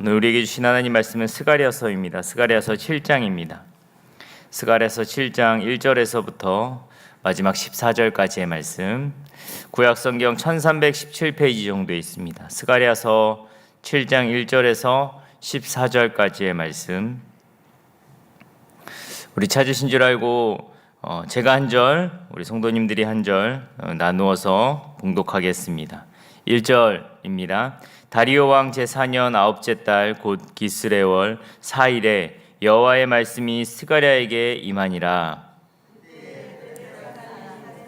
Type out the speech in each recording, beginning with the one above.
오늘 우리에게 주신 하나님 말씀은 스가랴서입니다. 스가랴서 7장입니다. 스가랴서 7장 1절에서부터 마지막 14절까지의 말씀, 구약성경 1317페이지 정도에 있습니다. 스가랴서 7장 1절에서 14절까지의 말씀, 우리 찾으신 줄 알고 제가 한 절, 우리 성도님들이 한 절 나누어서 봉독하겠습니다. 1절입니다. 다리오 왕 제4년 아홉째 달 곧 기스레월 4일에 여호와의 말씀이 스가랴에게 임하니라.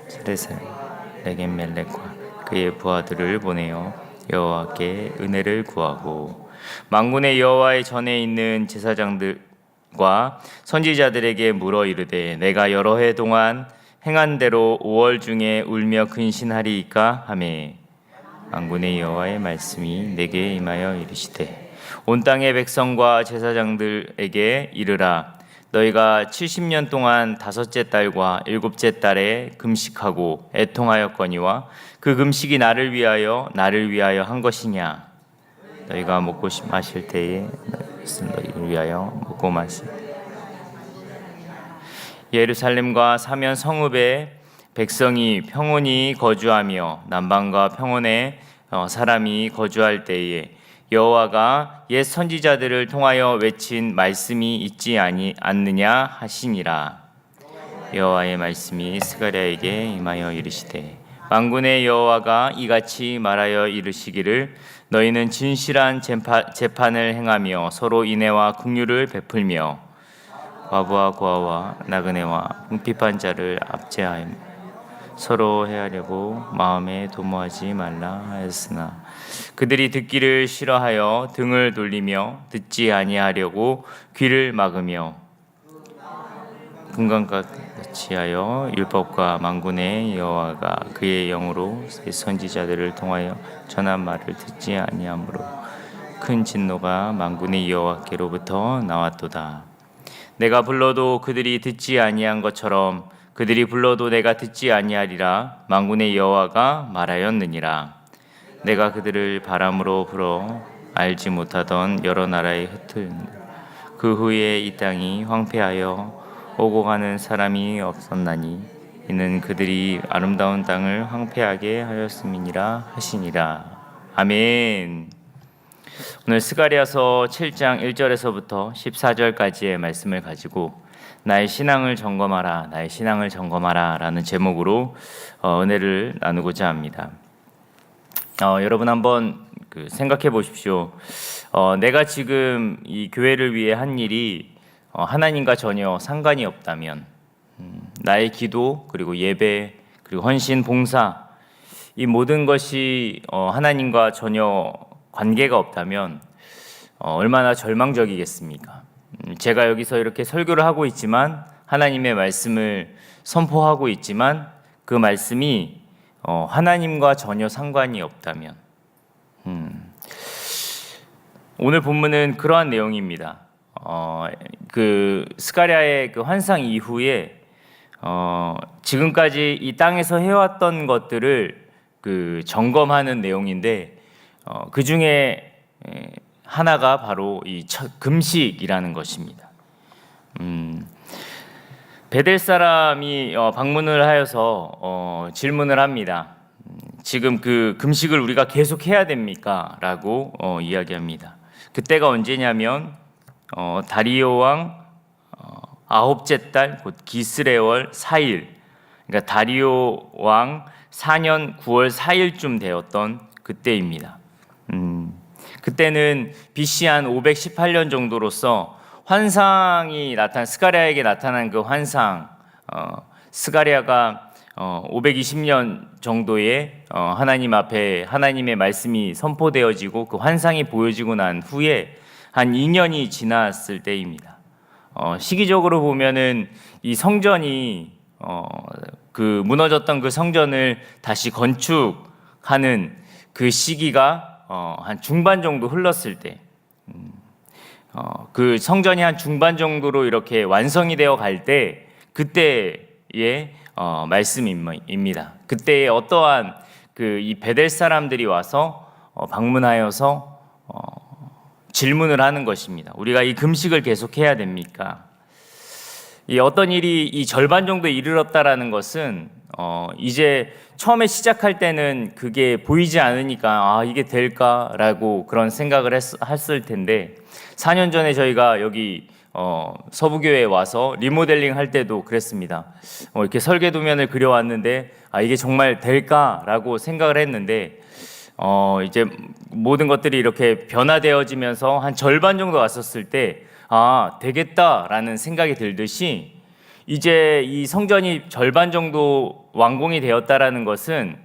스레셀 레겐멜렉과 그의 부하들을 보내어 여호와께 은혜를 구하고 만군의 여호와의 전에 있는 제사장들과 선지자들에게 물어 이르되 내가 여러 해 동안 행한 대로 5월 중에 울며 근신하리이까 하매 만군의 여호와의 말씀이 내게 임하여 이르시되 온 땅의 백성과 제사장들에게 이르라. 너희가 70년 동안 다섯째 달과 일곱째 달에 금식하고 애통하였거니와 그 금식이 나를 위하여 한 것이냐. 너희가 먹고 마실 때에 너희를 위하여 먹고 마실 예루살렘과 사면 성읍에 백성이 평온히 거주하며 남방과 평원에 사람이 거주할 때에 여호와가 옛 선지자들을 통하여 외친 말씀이 있지 않느냐 하시니라. 여호와의 말씀이 스가랴에게 임하여 이르시되 만군의 여호와가 이같이 말하여 이르시기를 너희는 진실한 재판을 행하며 서로 인애와 긍휼을 베풀며 과부와 고아와 나그네와 궁핍한 자를 압제하며 서로 해하려고 마음에 도모하지 말라 하였으나 그들이 듣기를 싫어하여 등을 돌리며 듣지 아니하려고 귀를 막으며 금강같이 하여 율법과 만군의 여호와가 그의 영으로 선지자들을 통하여 전한 말을 듣지 아니하므로 큰 진노가 만군의 여호와께로부터 나왔도다. 내가 불러도 그들이 듣지 아니한 것처럼 그들이 불러도 내가 듣지 아니하리라. 만군의 여호와가 말하였느니라. 내가 그들을 바람으로 불어 알지 못하던 여러 나라에 흩트는다. 그 후에 이 땅이 황폐하여 오고 가는 사람이 없었나니 이는 그들이 아름다운 땅을 황폐하게 하였음이니라 하시니라. 아멘. 오늘 스가랴서 7장 1절에서부터 14절까지의 말씀을 가지고 나의 신앙을 점검하라, 나의 신앙을 점검하라 라는 제목으로 은혜를 나누고자 합니다. 여러분 한번 생각해 보십시오. 내가 지금 이 교회를 위해 한 일이 하나님과 전혀 상관이 없다면, 나의 기도 그리고 예배 그리고 헌신 봉사 이 모든 것이 하나님과 전혀 관계가 없다면 얼마나 절망적이겠습니까? 제가 여기서 이렇게 설교를 하고 있지만 하나님의 말씀을 선포하고 있지만 그 말씀이 하나님과 전혀 상관이 없다면 오늘 본문은 그러한 내용입니다. 그 스가랴의 그 환상 이후에 지금까지 이 땅에서 해왔던 것들을 그 점검하는 내용인데 그 중에 하나가 바로 이 금식이라는 것입니다. 베델 사람이 방문을 하여서 질문을 합니다. 지금 그 금식을 우리가 계속 해야 됩니까? 라고 이야기합니다. 그때가 언제냐면 다리오 왕 아홉째 달 곧 기스레월 4일, 그러니까 다리오 왕 4년 9월 4일쯤 되었던 그때입니다. 그때는 BC 한 518년 정도로서 환상이 스가랴에게 나타난 그 환상, 스가랴가 520년 정도의 하나님 앞에 하나님의 말씀이 선포되어지고 그 환상이 보여지고 난 후에 한 2년이 지났을 때입니다. 시기적으로 보면은 이 성전이 그 무너졌던 그 성전을 다시 건축하는 그 시기가 한 중반 정도 흘렀을 때, 그 성전이 한 중반 정도로 이렇게 완성이 되어 갈 때 그때의 말씀입니다. 그때에 어떠한 그 이 베델 사람들이 와서 방문하여서 질문을 하는 것입니다. 우리가 이 금식을 계속해야 됩니까? 이 어떤 일이 이 절반 정도에 이르렀다라는 것은 이제 처음에 시작할 때는 그게 보이지 않으니까 이게 될까라고 그런 생각을 했을 텐데 4년 전에 저희가 여기 서부교회에 와서 리모델링 할 때도 그랬습니다. 이렇게 설계 도면을 그려왔는데 이게 정말 될까라고 생각을 했는데 이제 모든 것들이 이렇게 변화되어지면서 한 절반 정도 왔었을 때 되겠다라는 생각이 들듯이 이제 이 성전이 절반 정도 완공이 되었다라는 것은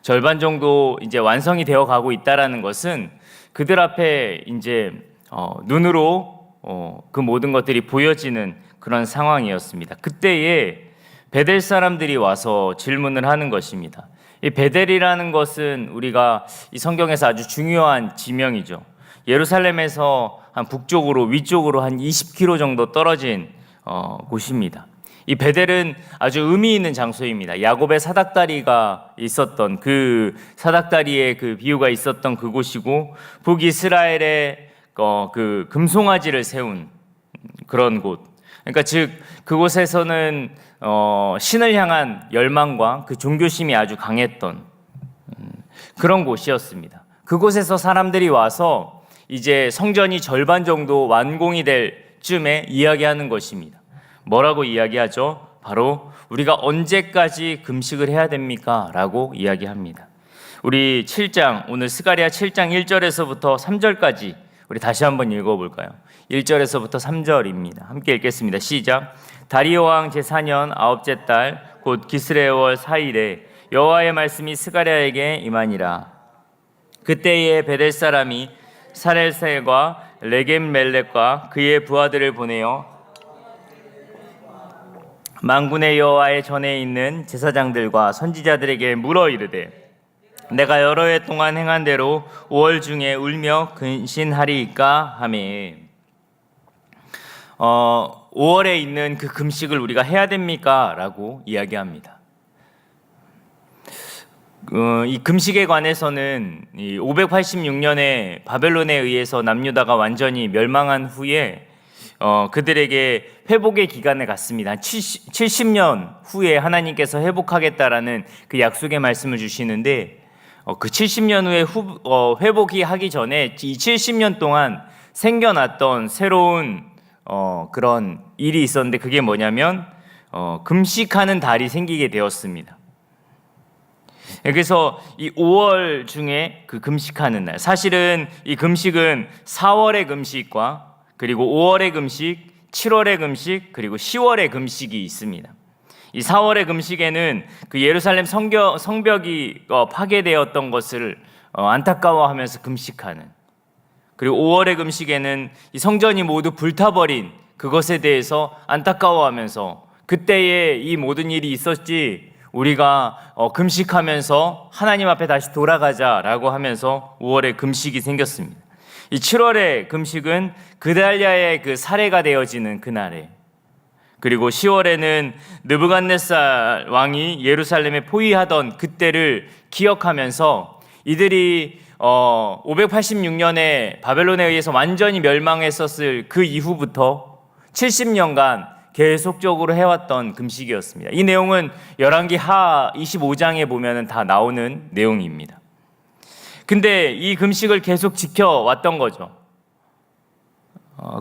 절반 정도 이제 완성이 되어 가고 있다라는 것은 그들 앞에 이제 눈으로 그 모든 것들이 보여지는 그런 상황이었습니다. 그때에 베델 사람들이 와서 질문을 하는 것입니다. 이 베델이라는 것은 우리가 이 성경에서 아주 중요한 지명이죠. 예루살렘에서 한 북쪽으로 위쪽으로 한 20km 정도 떨어진 곳입니다. 이 베델은 아주 의미 있는 장소입니다. 야곱의 사닥다리가 있었던 그 사닥다리의 그 비유가 있었던 그곳이고 북이스라엘의 그 금송아지를 세운 그런 곳. 그러니까 즉 그곳에서는 신을 향한 열망과 그 종교심이 아주 강했던 그런 곳이었습니다. 그곳에서 사람들이 와서 이제 성전이 절반 정도 완공이 될 쯤에 이야기하는 것입니다. 뭐라고 이야기하죠? 바로 우리가 언제까지 금식을 해야 됩니까? 라고 이야기합니다. 우리 7장, 오늘 스가랴 7장 1절에서부터 3절까지 우리 다시 한번 읽어볼까요? 1절에서부터 3절입니다. 함께 읽겠습니다. 시작. 다리오 왕 제4년 9째 달 곧 기스레월 4일에 여호와의 말씀이 스가랴에게 임하니라. 그때에 베델 사람이 사렐셀과 레겜멜렉과 그의 부하들을 보내어 만군의 여호와의 전에 있는 제사장들과 선지자들에게 물어 이르되 내가 여러 해 동안 행한 대로 5월 중에 울며 근신하리이까 하매 5월에 있는 그 금식을 우리가 해야 됩니까? 라고 이야기합니다. 이 금식에 관해서는 586년에 바벨론에 의해서 남유다가 완전히 멸망한 후에 그들에게 회복의 기간을 갖습니다. 70년 후에 하나님께서 회복하겠다라는 그 약속의 말씀을 주시는데 그 70년 후에 회복이 하기 전에 이 70년 동안 생겨났던 새로운 그런 일이 있었는데 그게 뭐냐면 금식하는 달이 생기게 되었습니다. 그래서 이 5월 중에 그 금식하는 날, 사실은 이 금식은 4월의 금식과 그리고 5월의 금식, 7월의 금식, 그리고 10월의 금식이 있습니다. 이 4월의 금식에는 그 예루살렘 성벽이 파괴되었던 것을 안타까워하면서 금식하는, 그리고 5월의 금식에는 이 성전이 모두 불타버린 그것에 대해서 안타까워하면서 그때에 이 모든 일이 있었지 우리가 금식하면서 하나님 앞에 다시 돌아가자라고 하면서 5월에 금식이 생겼습니다. 이 7월의 금식은 그달랴의 그 살해가 되어지는 그날에, 그리고 10월에는 느부갓네살 왕이 예루살렘에 포위하던 그때를 기억하면서 이들이 586년에 바벨론에 의해서 완전히 멸망했었을 그 이후부터 70년간 계속적으로 해왔던 금식이었습니다. 이 내용은 열왕기 하 25장에 보면 다 나오는 내용입니다. 근데 이 금식을 계속 지켜왔던 거죠.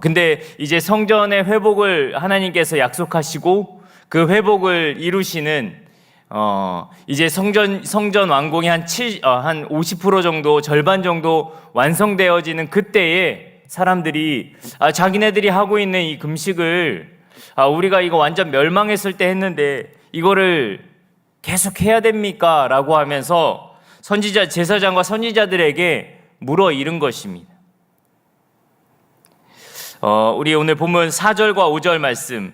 근데 이제 성전의 회복을 하나님께서 약속하시고 그 회복을 이루시는 이제 성전 완공이 한 50% 정도, 절반 정도 완성되어지는 그때에 사람들이 자기네들이 하고 있는 이 금식을 우리가 이거 완전 멸망했을 때 했는데 이거를 계속 해야 됩니까? 라고 하면서 제사장과 선지자들에게 물어 이른 것입니다. 우리 오늘 본문 4절과 5절 말씀,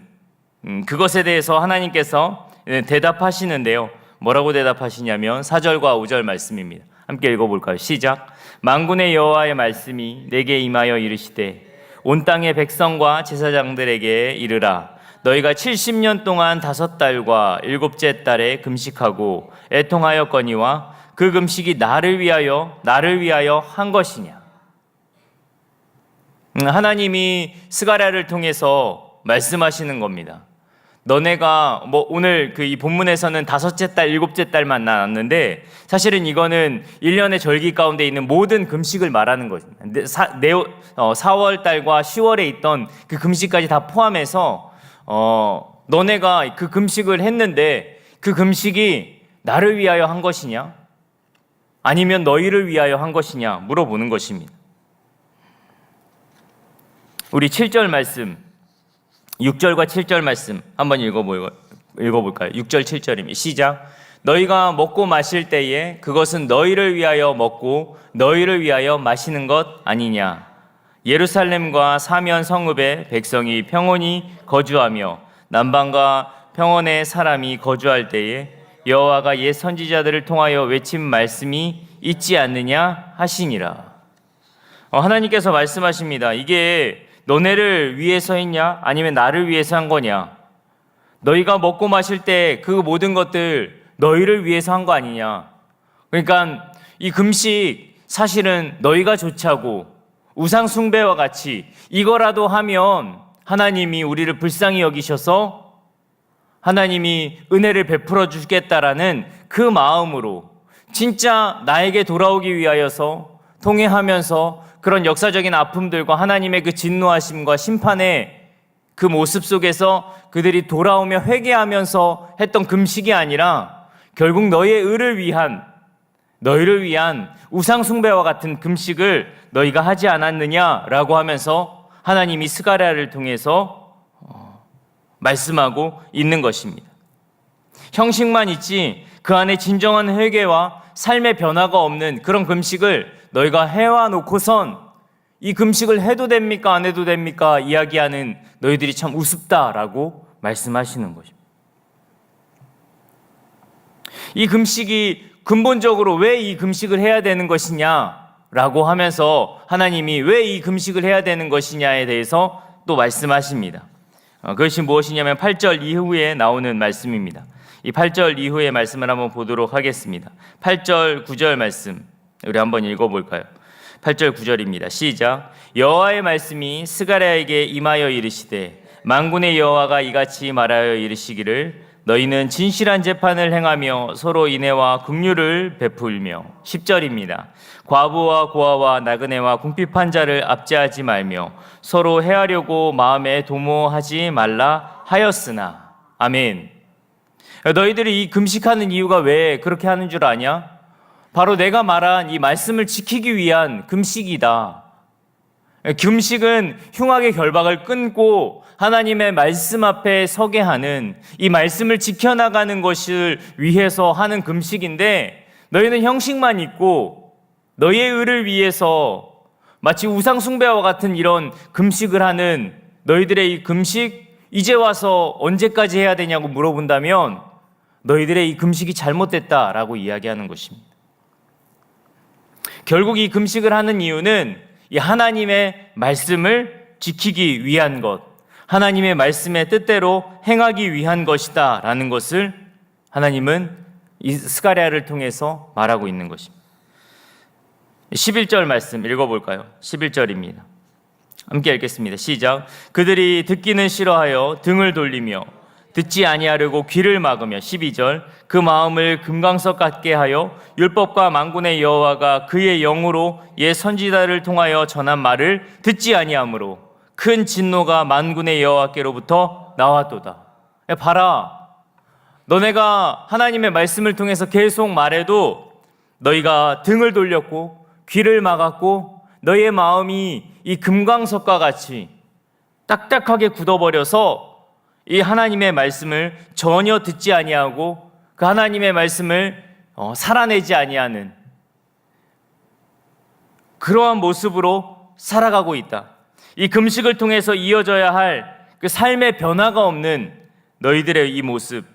그것에 대해서 하나님께서 대답하시는데요. 뭐라고 대답하시냐면 4절과 5절 말씀입니다. 함께 읽어볼까요? 시작. 만군의 여호와의 말씀이 내게 임하여 이르시되 온 땅의 백성과 제사장들에게 이르라. 너희가 70년 동안 5달과 7째 달에 금식하고 애통하였거니와 그 금식이 나를 위하여 한 것이냐. 하나님이 스가랴를 통해서 말씀하시는 겁니다. 너네가 오늘 이 본문에서는 5째 달, 7째 달만 나왔는데 사실은 이거는 1년의 절기 가운데 있는 모든 금식을 말하는 거죠. 4월 달과 10월에 있던 그 금식까지 다 포함해서 너네가 그 금식을 했는데 그 금식이 나를 위하여 한 것이냐? 아니면 너희를 위하여 한 것이냐? 물어보는 것입니다. 우리 7절 말씀, 6절과 7절 말씀 한번 읽어볼까요? 6절 7절입니다. 시작. 너희가 먹고 마실 때에 그것은 너희를 위하여 먹고 너희를 위하여 마시는 것 아니냐. 예루살렘과 사면 성읍에 백성이 평온히 거주하며 남방과 평원에 사람이 거주할 때에 여호와가 옛 선지자들을 통하여 외친 말씀이 있지 않느냐 하시니라. 하나님께서 말씀하십니다. 이게 너네를 위해서 했냐? 아니면 나를 위해서 한 거냐? 너희가 먹고 마실 때 그 모든 것들 너희를 위해서 한 거 아니냐? 그러니까 이 금식 사실은 너희가 좋자고 우상 숭배와 같이 이거라도 하면 하나님이 우리를 불쌍히 여기셔서 하나님이 은혜를 베풀어 주겠다라는 그 마음으로 진짜 나에게 돌아오기 위하여서 통회하면서 그런 역사적인 아픔들과 하나님의 그 진노하심과 심판의 그 모습 속에서 그들이 돌아오며 회개하면서 했던 금식이 아니라 결국 너희를 위한 우상 숭배와 같은 금식을 너희가 하지 않았느냐라고 하면서 하나님이 스가랴를 통해서 말씀하고 있는 것입니다. 형식만 있지 그 안에 진정한 회개와 삶의 변화가 없는 그런 금식을 너희가 해와 놓고선 이 금식을 해도 됩니까 안 해도 됩니까 이야기하는 너희들이 참 우습다라고 말씀하시는 것입니다. 이 금식이 근본적으로 왜 이 금식을 해야 되는 것이냐라고 하면서 하나님이 왜 이 금식을 해야 되는 것이냐에 대해서 또 말씀하십니다. 그것이 무엇이냐면 8절 이후에 나오는 말씀입니다. 이 8절 이후의 말씀을 한번 보도록 하겠습니다. 8절 9절 말씀 우리 한번 읽어볼까요? 8절 9절입니다. 시작. 여호와의 말씀이 스가랴에게 임하여 이르시되 만군의 여호와가 이같이 말하여 이르시기를 너희는 진실한 재판을 행하며 서로 인애와 긍휼을 베풀며 10절입니다. 과부와 고아와 나그네와 궁핍한 자를 압제하지 말며 서로 해하려고 마음에 도모하지 말라 하였으나 아멘. 너희들이 이 금식하는 이유가 왜 그렇게 하는 줄 아냐? 바로 내가 말한 이 말씀을 지키기 위한 금식이다. 금식은 흉악의 결박을 끊고 하나님의 말씀 앞에 서게 하는 이 말씀을 지켜나가는 것을 위해서 하는 금식인데 너희는 형식만 있고 너희의 의를 위해서 마치 우상 숭배와 같은 이런 금식을 하는 너희들의 이 금식 이제 와서 언제까지 해야 되냐고 물어본다면 너희들의 이 금식이 잘못됐다라고 이야기하는 것입니다. 결국 이 금식을 하는 이유는 이 하나님의 말씀을 지키기 위한 것, 하나님의 말씀의 뜻대로 행하기 위한 것이다 라는 것을 하나님은 이 스가랴를 통해서 말하고 있는 것입니다. 11절 말씀 읽어볼까요? 11절입니다. 함께 읽겠습니다. 시작. 그들이 듣기는 싫어하여 등을 돌리며 듣지 아니하려고 귀를 막으며 12절 그 마음을 금강석 같게 하여 율법과 만군의 여호와가 그의 영으로 옛 선지자를 통하여 전한 말을 듣지 아니하므로 큰 진노가 만군의 여호와께로부터 나왔도다. 봐라, 너네가 하나님의 말씀을 통해서 계속 말해도 너희가 등을 돌렸고 귀를 막았고 너희의 마음이 이 금강석과 같이 딱딱하게 굳어버려서 이 하나님의 말씀을 전혀 듣지 아니하고 그 하나님의 말씀을 살아내지 아니하는 그러한 모습으로 살아가고 있다. 이 금식을 통해서 이어져야 할 그 삶의 변화가 없는 너희들의 이 모습,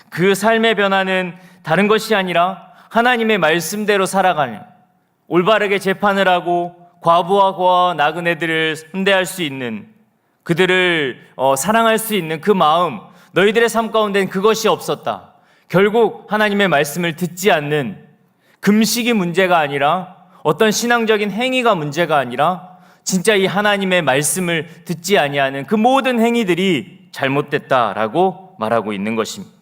그 삶의 변화는 다른 것이 아니라 하나님의 말씀대로 살아가는, 올바르게 재판을 하고 과부와 고아와 나그네들을 hun대할 수 있는, 그들을 사랑할 수 있는 그 마음, 너희들의 삶 가운데는 그것이 없었다. 결국 하나님의 말씀을 듣지 않는 금식이 문제가 아니라 어떤 신앙적인 행위가 문제가 아니라 진짜 이 하나님의 말씀을 듣지 아니하는 그 모든 행위들이 잘못됐다라고 말하고 있는 것입니다.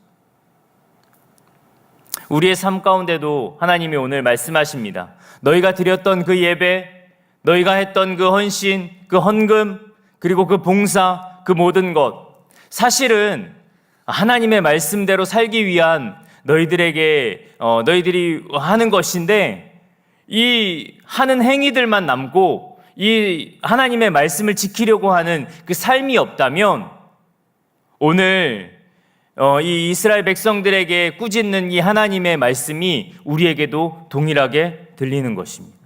우리의 삶 가운데도 하나님이 오늘 말씀하십니다. 너희가 드렸던 그 예배, 너희가 했던 그 헌신, 그 헌금, 그리고 그 봉사, 그 모든 것, 사실은 하나님의 말씀대로 살기 위한 너희들이 하는 것인데, 이 하는 행위들만 남고 이 하나님의 말씀을 지키려고 하는 그 삶이 없다면 오늘 이 이스라엘 백성들에게 꾸짖는 이 하나님의 말씀이 우리에게도 동일하게 들리는 것입니다.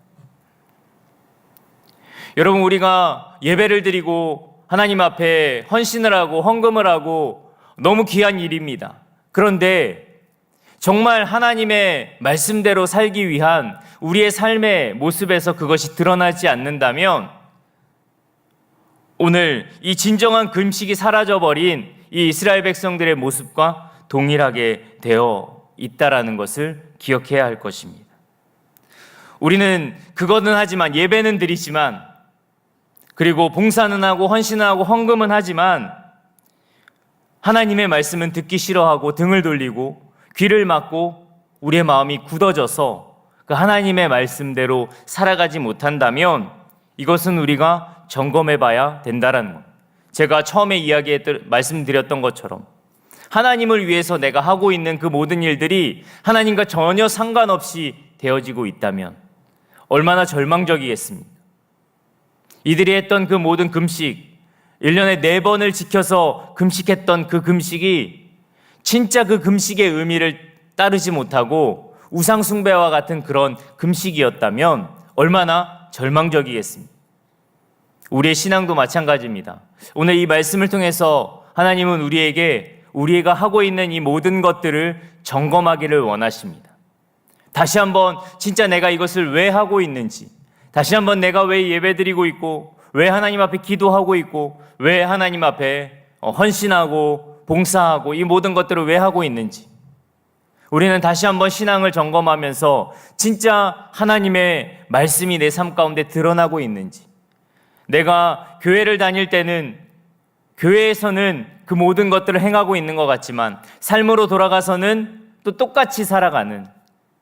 여러분, 우리가 예배를 드리고 하나님 앞에 헌신을 하고 헌금을 하고 너무 귀한 일입니다. 그런데 정말 하나님의 말씀대로 살기 위한 우리의 삶의 모습에서 그것이 드러나지 않는다면 오늘 이 진정한 금식이 사라져버린 이 이스라엘 백성들의 모습과 동일하게 되어 있다라는 것을 기억해야 할 것입니다. 우리는 그거는 하지만, 예배는 드리지만, 그리고 봉사는 하고 헌신은 하고 헌금은 하지만 하나님의 말씀은 듣기 싫어하고 등을 돌리고 귀를 막고 우리의 마음이 굳어져서 그 하나님의 말씀대로 살아가지 못한다면 이것은 우리가 점검해 봐야 된다는 것. 제가 처음에 말씀드렸던 것처럼 하나님을 위해서 내가 하고 있는 그 모든 일들이 하나님과 전혀 상관없이 되어지고 있다면 얼마나 절망적이겠습니까? 이들이 했던 그 모든 금식, 1년에 4번을 지켜서 금식했던 그 금식이 진짜 그 금식의 의미를 따르지 못하고 우상숭배와 같은 그런 금식이었다면 얼마나 절망적이겠습니까? 우리의 신앙도 마찬가지입니다. 오늘 이 말씀을 통해서 하나님은 우리가 하고 있는 이 모든 것들을 점검하기를 원하십니다. 다시 한번 진짜 내가 이것을 왜 하고 있는지, 다시 한번 내가 왜 예배드리고 있고, 왜 하나님 앞에 기도하고 있고, 왜 하나님 앞에 헌신하고 봉사하고 이 모든 것들을 왜 하고 있는지, 우리는 다시 한번 신앙을 점검하면서 진짜 하나님의 말씀이 내 삶 가운데 드러나고 있는지, 내가 교회를 다닐 때는 교회에서는 그 모든 것들을 행하고 있는 것 같지만 삶으로 돌아가서는 또 똑같이 살아가는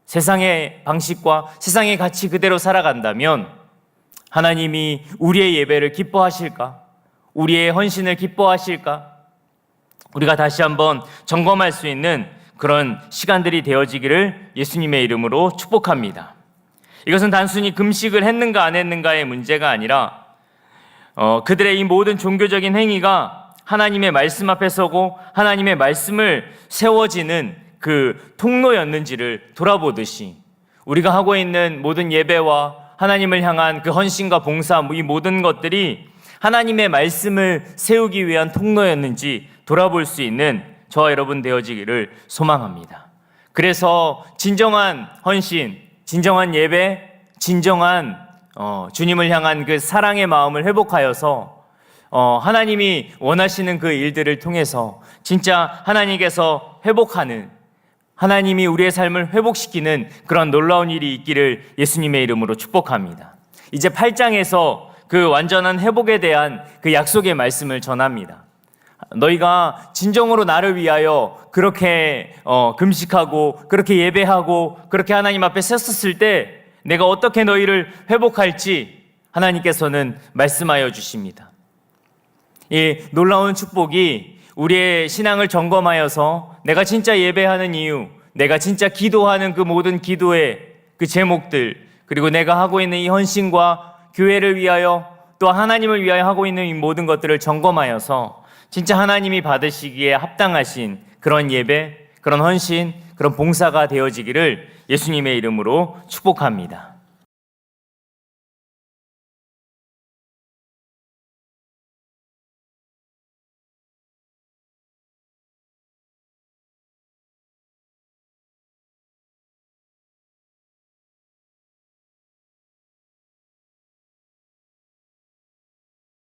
세상의 방식과 세상의 가치 그대로 살아간다면 하나님이 우리의 예배를 기뻐하실까? 우리의 헌신을 기뻐하실까? 우리가 다시 한번 점검할 수 있는 그런 시간들이 되어지기를 예수님의 이름으로 축복합니다. 이것은 단순히 금식을 했는가 안 했는가의 문제가 아니라 그들의 이 모든 종교적인 행위가 하나님의 말씀 앞에 서고 하나님의 말씀을 세워지는 그 통로였는지를 돌아보듯이 우리가 하고 있는 모든 예배와 하나님을 향한 그 헌신과 봉사, 이 모든 것들이 하나님의 말씀을 세우기 위한 통로였는지 돌아볼 수 있는 저와 여러분 되어지기를 소망합니다. 그래서 진정한 헌신, 진정한 예배, 진정한 주님을 향한 그 사랑의 마음을 회복하여서 하나님이 원하시는 그 일들을 통해서 진짜 하나님께서 회복하는, 하나님이 우리의 삶을 회복시키는 그런 놀라운 일이 있기를 예수님의 이름으로 축복합니다. 이제 8장에서 그 완전한 회복에 대한 그 약속의 말씀을 전합니다. 너희가 진정으로 나를 위하여 그렇게 금식하고 그렇게 예배하고 그렇게 하나님 앞에 섰었을 때 내가 어떻게 너희를 회복할지 하나님께서는 말씀하여 주십니다. 이 놀라운 축복이 우리의 신앙을 점검하여서 내가 진짜 예배하는 이유, 내가 진짜 기도하는 그 모든 기도의 그 제목들, 그리고 내가 하고 있는 이 헌신과 교회를 위하여 또 하나님을 위하여 하고 있는 이 모든 것들을 점검하여서 진짜 하나님이 받으시기에 합당하신 그런 예배, 그런 헌신, 그런 봉사가 되어지기를 예수님의 이름으로 축복합니다.